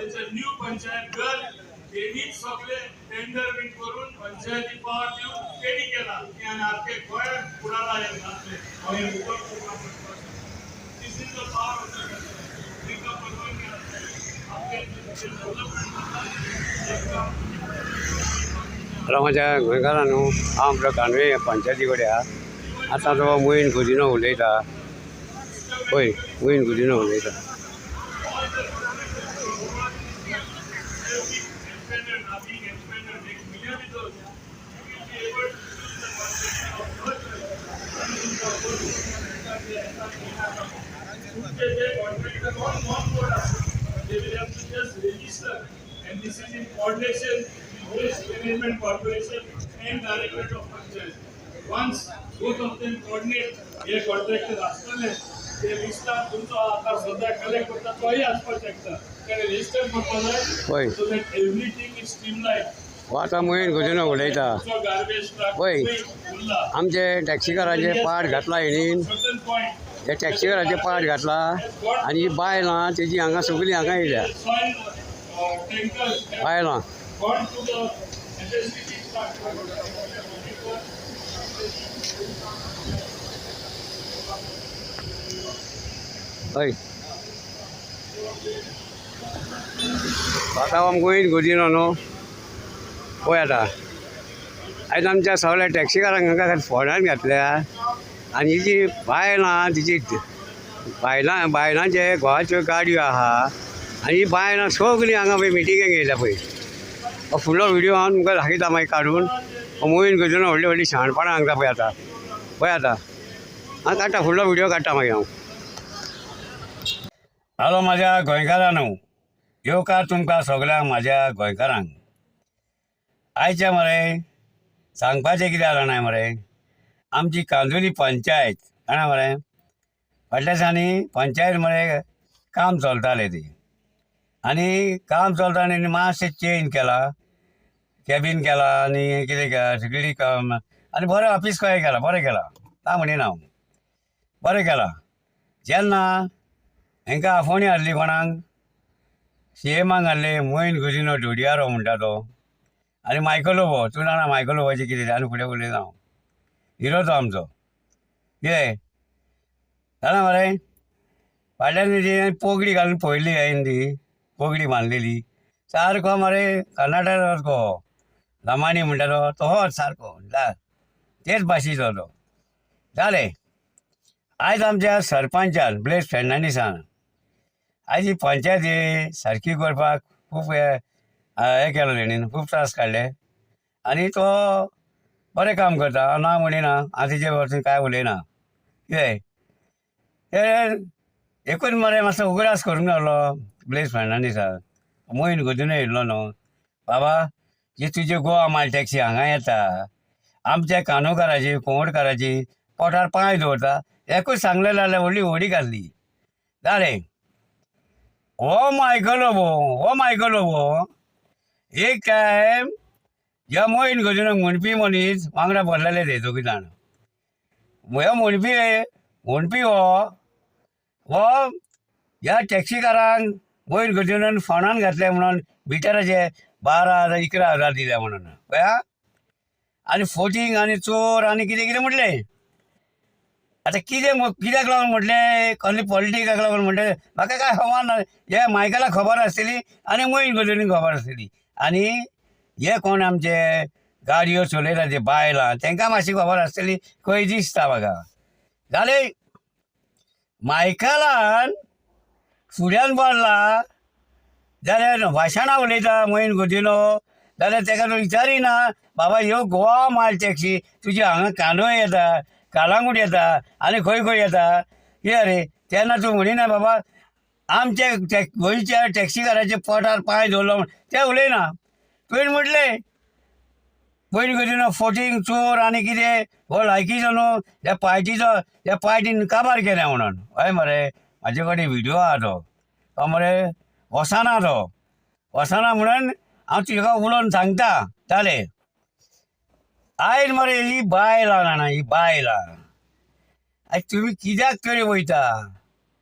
त्यांच्या न्यू पंचायत घर त्यांनी सगळे टेंडर बीन करून पंचायती पावर देऊन त्यांनी केला की आणि आपले गोंयात पुढाला घातले आणि this is the power of the माझ्या गोंयकारांनो हांव आपलो कानवे पंचायती कडेन आतां तो मोहीन गुदिनो उलयता पळय मोहीन गुदिनो उलयता They will have to just register, and this is in coordination with Waste Management Corporation and Directorate of Panchayat. Once both of them coordinate, हे contractor असताना ते लिस्टार तुमचा आता सध्या कलेक्ट करतात तोही आसपास शकता कारण रजिस्टर करपाक so that everything is streamlined. आतां मोहीन गुदिनो उलयता गार्बेज पळय आमचे टॅक्सीकाराचे पाड घातला हेणीन certain point त्या टॅक्सीकाराचे पाड घातला आनी बायलां तेजी हांगा सगळीं हांगा येयल्या soil tankers have बायलां gone to the electricity plant. हय आतां मोहीन गुदिनो न्हू पळय आतां आयज आमच्या सगळ्या टॅक्सीकारांक हांगा फोंडान घातल्या आनी जी बायलां तिची बायलांचे घोवाच्यो गाडयो आहा आनी ही बायलां सगळीं हांगा पळय मिटिंगेक येयल्या पळय हो फुडलो व्हिडियो हांव तुमकां दाखयता मागीर काडून हो मोहीन गुदिनो व्हडली व्हडली शाणपणां सांगता पळय आतां हांव काडटा फुडलो व्हिडियो काडटा मागीर हांव हॅलो म्हाज्या गोंयकारांनो येवकार तुमकां सगळ्यांक म्हाज्या गोंयकारांक आयचे मरे सांगपाचें कितें जाणां मरे आमची कांदोली पंचायत जाणा मरे फाटल्या दिसांनी पंचायत मरे काम चलतालें ती आनी काम चलता आनी मातशें चेंज केला कॅबीन केला आनी कितें केला सगळी काम आनी बरें ऑफीस कशें केला बरें केला ना म्हणिना हांव बरें केला जेन्ना हांकां आफोणी हाडली कोणाक CMाक हाडले मोहीन गुदिनो ढोडियारो म्हणटा तो आनी मायकलोवो तूं जाणा मायकलोवाचें कितें तें आनी फुडें उलयना हांव हिरो तो आमचो कितें जाणा मरे फाटल्या दिसांनी पोगडी घालून पळयली हांवें ती पोगडी बांदलेली सारको मरे कर्नाटकाचो सारको लमाणी म्हणटा तो होच सारको तेच भाशेचो तो जालें आयज आमच्या सरपंचान ब्लेस फेर्नांडीसान आयज ही पंचायत सारकी करपाक खूब हें केलें तेणीन खूब त्रास काडले आनी तो बरें काम करता हांव ना म्हणिना हांव तेजे वरवीं कांय उलयना कितें ते एकूच मरे मातसो उगडास करूंक लागलो ब्लेस फेर्नांडीसान मोहीन गुदिनो येयल्लो न्हू बाबा जी तुजी गोवा माल टॅक्सी हांगा येता आमच्या कांदोकाराची कोंवडकाराची पोटार पांय दवरता एकूच सांगलें जाल्यार व्हडली व्हडी घातली जालें हो मायकलोवो एक टायम ह्या मोहीन गुदिनो म्हणपी मनीस वांगडा भरलेले ते दोगी जाण ह्यो म्हणपी हो ह्या टॅक्सीकारांक मोहीन गुदिनोन फोंडान घातले म्हणून बिटाराचे 12,000-11,000 दिले म्हणून पळया आनी फोटींग आनी चोर आनी कितें कितें म्हटलें आतां कित्याक लागून म्हटलें कसली पॉलिटिकाक लागून म्हटलें म्हाका काय खबर ना हे मायकलाक खबर आसतली आनी मोहीन गुदिनोक खबर आसतली आनी हे कोण आमचे गाडयो चलयता ते बायलां तांकां मातशी खबर आसतली खंय दिसता म्हाका जालें मायकलान फुड्यान बोल्ला जाल्यार भाशणां उलयता मोहीन गुदिनो जाल्यार ताका तो विचारिना बाबा ह्यो गोवा माल टॅक्सी तुजी हांगा कांदोळे येता कालांगूट येता आनी खंय खंय येता कितें रे तेन्ना तूं म्हणिना बाबा आमच्या गोंयच्या टॅक्सीकाराचे पोटार पांय दवरलो म्हण तें उलयना तुवें म्हटलें मोहीन गुदिनो फोटींग चोर आनी कितें हो लायकीचो न्हू ह्या पार्टीन काबार केलें म्हणून हय मरे म्हाजे कडेन व्हिडियो आहा तो मरे वसना म्हणून हांव तुका उलोवन सांगता जालें आयज मरे ही बायलां जाणा ही बायलां आयज तुमी कित्याक तरी वयता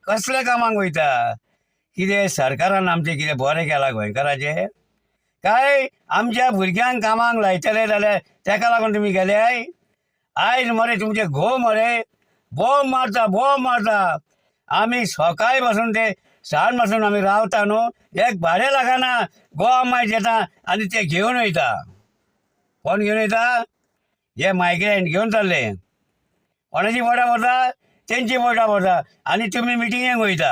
कसल्या कामाक वयता कितें सरकारान आमचें कितें बरें केलां गोंयकाराचें काय आमच्या भुरग्यांक कामाक लायतले जाल्यार ताका लागून तुमी गेले आयज मरे तुमचे घोव मरे बॉम्ब मारता आमी सकाळी पासून ते सांज पासून आमी रावता न्हू एक भाडें लागना बॉम्ब मागीर येता आनी ते घेवन वयता कोण घेवन वयता हे मायग्रेंट घेवन चालले कोणाची पोटां भरता तेंची पोटां भरता आनी तुमी मिटिंगेक वयता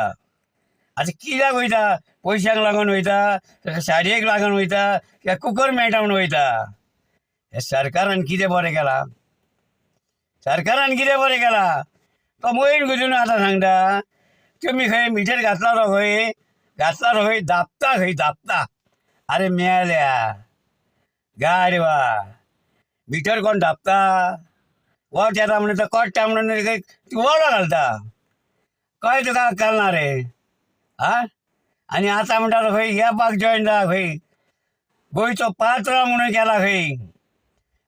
आतां कित्याक वयता पयशांक लागून वयता साडयेक लागून वयता काय कुकर मेळटा म्हूण वयता हे सरकारान कितें बरें केलां तो मोहीन गुजून आतां सांगता तुमी खंय मिटर घातला खंय दापता अरे मेल्या गाडी वा मिटर कोण दापता वोट येता म्हणून तो कट्टा म्हणून वडो घालता कळ्ळें तुका कळना रे आनी आतां म्हणटा तो खंय येपाक जॉयन जाला खंय गोंयचो पात्रांव म्हणून केला खंय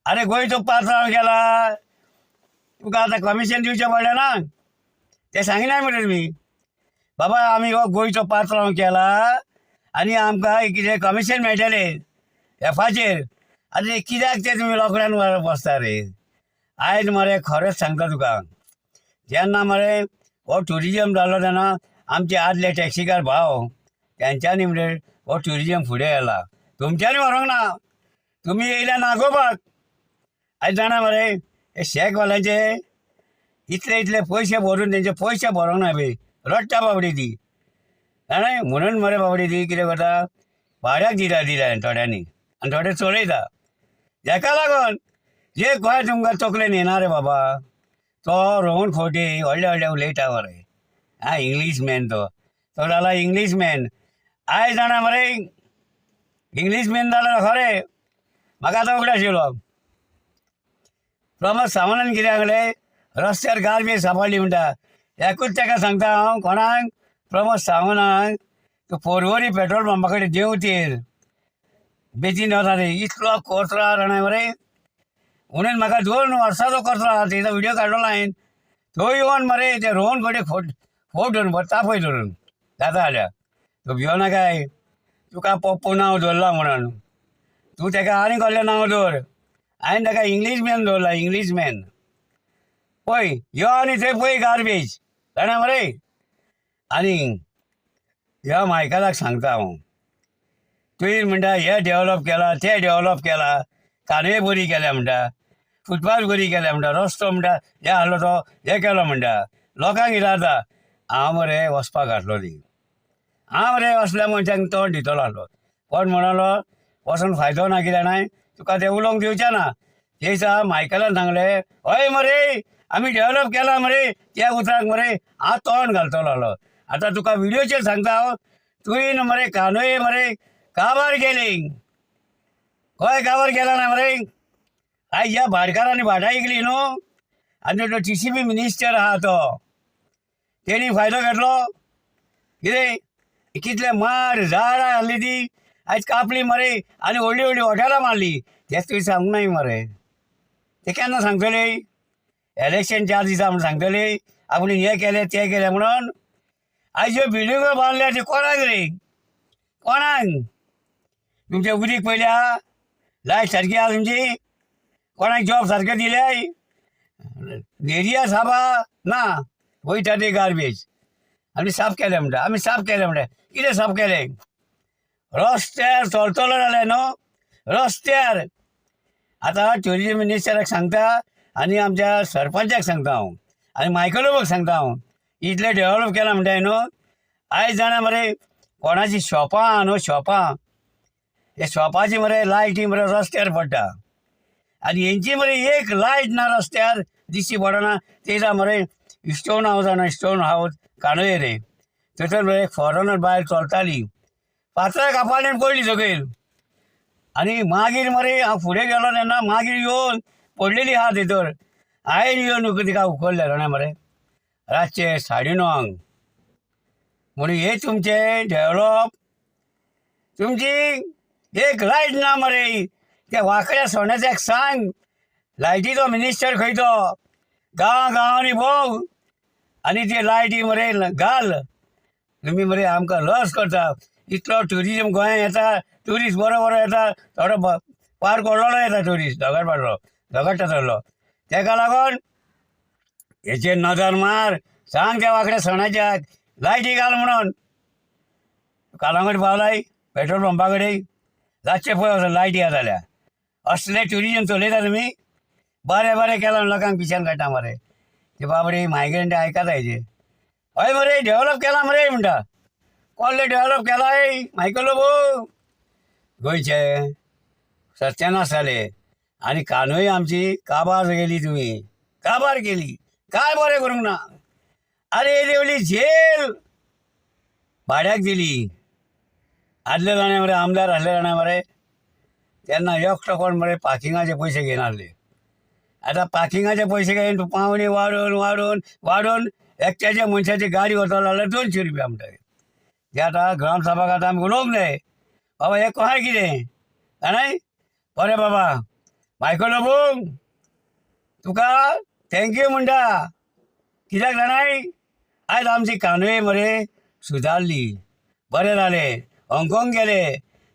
अरे गोंयचो पात्रांव केला तुका आतां कमिशन दिवचें पडलें ना तें सांगिना मरे तुमी बाबा आमी हो गोंयचो पात्रांव केला आनी आमकां कितें कमिशन मेळटलें एफाचेर आतां कित्याक ते तुमी लोकडावन बसता रे आयज मरे खरेंच सांगता तुका जेन्ना मरे हो ट्युरिजम जाल्लो तेन्ना आमचे आदले टॅक्सीकार भाव तेंच्यांनी म्हणजे हो ट्युरिजम फुडें येयला तुमच्यांनी व्हरोंक ना तुमी येयल्या नागोवपाक आयज जाणा मरे हे शेकवाल्यांचे इतले पयशे भरून तेंचे पयशे भरोंक ना बी रडटा बाबडी ती जाणा म्हणून मरे बाबडी ती कितें करता भाड्याक दिल्या थोड्यांनी आनी थोडे चोरयता हेका लागून जे गोंय तुमकां तकलेन येना रे बाबा तो रोहन खोटी व्हडले उलयता मरे इंग्लीश मॅन तो जाला इंग्लीश मॅन आयज जाणा मरे इंग्लीश मॅन जाल्यार खरें म्हाका आतां उगड आशिल्लो प्रमोद सावंतान कितें सांगलें रस्त्यार गार्बेज सांबाळ्ळी म्हणटा एकूच ताका सांगता हांव कोणाक प्रमोद सावंताक तूं पोरवोरी पेट्रोल पंपा कडेन देंवतेर बेजीन वता रे इतलो कोचरो जाणा मरे म्हणून म्हाका 2 वर्सांचो कोचरो आहा तेजो व्हिडियो काडलो हांवें थंय येवन मरे ते रोहन खोटे फोट धरून तापय धरून जाता जाल्यार तूं भियोनाकाय तुका पप्पू नांव दवरलां म्हणून तूं ताका आनी कसलें नांव दवर हांवें ताका इंग्लीश मॅन दवरला इंग्लीश मॅन पळय यो आनी थंय पळय गार्बेज जाणा मरे आनी ह्या मायकलाक सांगता हांव तुवें म्हणटा हे डेवलप केला ते डेवलप केला कानवे बरी केल्या म्हणटा फुटपाथ बरी केल्या म्हणटा रस्तो म्हणटा हे आहलो तो हे केलो म्हणटा लोकांक कितें जाता हांव मरे वचपाक घातलो ती हांव मरे असल्या मनशांक तोंड दितलो आहलो कोण म्हणलो वचून फायदो ना कित्याक जाणाय तुका ते उलोवंक दिवचें ना ते दिसा मायकलान सांगलें हय मरे आमी डेवलप केला मरे त्या उतराक मरे हांव तोंड घालतलो आहलो आतां तुका व्हिडियोचेर सांगता हांव तुवें मरे कानवे मरे काबार गेली खंय काबार गेला ना मरे आयज ह्या भाटकारांनी भाटां इकली न्हू आनी तो TCP मिनिस्टर आहा तो तेणी फायदो घेतलो कितें कितले माड झाडां हाडली ती आयज कापली मरे आनी व्हडली हॉटेलां मारली तेच तुवें सांगूंक नाय मरे ते केन्ना सांगतले इलेक्शन 4 दिसा म्हूण सांगतले आपूण हे केलें तें केलें म्हणून आयज ह्यो बिल्डिंगो बांदल्या त्यो कोणाक रे कोणाक तुमचें उदीक पयलें आहा लायट सारकी आहा तुमची कोणाक जॉब सारके दिले एरिया साबा ना वयता ते गार्बेज आमी साफ केलें म्हणटा आमी साफ केलें म्हणटा कितें साफ केलें रस्त्यार चलतलो जाल्यार न्हू रस्त्यार आतां ट्युरिजम मिनिस्टराक सांगता आनी आमच्या सरपंचाक सांगता हांव आनी मायकलोबाक सांगता हांव इतलें डेवलप केलां म्हणटाय न्हू आयज जाणा मरे कोणाची शॉपां आहा न्हू शॉपां हे शॉपाची मरे लायटी मरे रस्त्यार पडटा आनी हेंची मरे एक लायट ना रस्त्यार दिश्टी पडना तेजा मरे स्टोन हावस जाणा स्टोन हावस काणये रे थंयसर मरे फॉरनर बायल चलताली पात्रां कापाळ्यान पडली सकयल आनी मागीर मरे हांव फुडें गेलो तेन्ना मागीर येवन पडलेली आहा भितर हांवें येवन तिका उखल्लें जाणा मरे रातचे 9:30 म्हणून हे तुमचें डेवलप तुमची एक लायट ना मरे त्या वांकड्या सोण्याच्याक सांग लायटीचो मिनिस्टर खंय तो गांवांनी भोंव आनी ते लायटी मरे घाल तुमी मरे आमकां लॉस करता. इतलो ट्युरिजम गोंयांत येता, ट्युरिस्ट बरो बरो येता, थोडो पार कोडलोलो येता ट्युरिस्ट दोगाड पाडलो दोगाडटा चल्लो. तेका लागून हेचेर नजर मार. सांग त्या वांकड्या सणाच्या लायटी घाल म्हणून. कालांगूट पावलाय पेट्रोल पंपा कडेन रातचे पळय वचून लायटी येताल्या. असले ट्युरिजम चलयता तुमी. बरें बरें केलां लोकांक पिच्यान काडटा मरे. ते बाबडे मायग्रेंट आयकता हेजे. हय मरे डेवलप केला मरे म्हणटा. कोल्ले डेवलप केलाय आयकलो भोव. गोंयचे सत्यानाश जाले आनी कानूय आमची काबार गेली. तुमी काबार केली. काय बरें करूंक ना. आरे देवली झेल भाड्याक दिली. आदले जाणे मरे आमदार आसले जाणा मरे तेन्ना एकटो कोण मरे पार्किंगाचे पयशे घेनासले. आतां पार्किंगाचे पयशे घेवन तूं पावणी वाडोवन वाडोवन वाडोवन एकट्याच्या मनशाची गाडी वता जाल्यार 200 रुपया म्हणटा. ते आतां ग्रामसभाक आतां आमी उलोवंक जाय. बाबा हें कशें कितें जाणाय. बरें बाबा आयकलो भोव तुका थँक्यू म्हणटा. कित्याक जाणाय आयज आमची कानूय मरे सुदारली. बरें जालें. हाँगकाँग गेले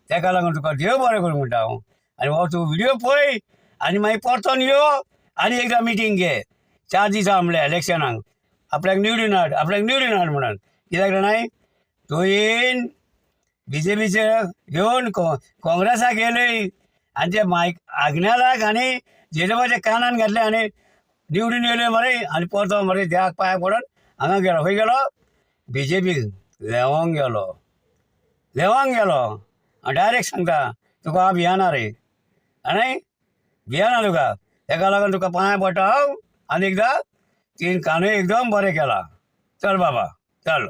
तेका लागून तुका देव बरें करूं म्हणटा हांव. आनी हो तूं विडियो पळय आनी मागीर परतून यो आनी एकदां मिटींग घे. 4 दीस म्हणल्या इलेक्शनाक आपल्याक निवडून हाड म्हणून. कित्याक जाणाय तूं येवन BJPचे घेवन काँग्रेसाक गेलय आनी ते आग्नेलाक आनी जेजोबाच्या कानान घातले आनी निवडून येयले मरे. आनी परतो मरे देवाक पांयां पडून हांगा गेलो. खंय गेलो BJP लेवोंक गेलो. डायरेक्ट सांगता तुका हांव भियाना रे. आनी भियाना तुका. तेका लागून तुका पांयां पडटा हांव आनी एकदां तीन कानूय एकदम बरें केला. चल बाबा चल.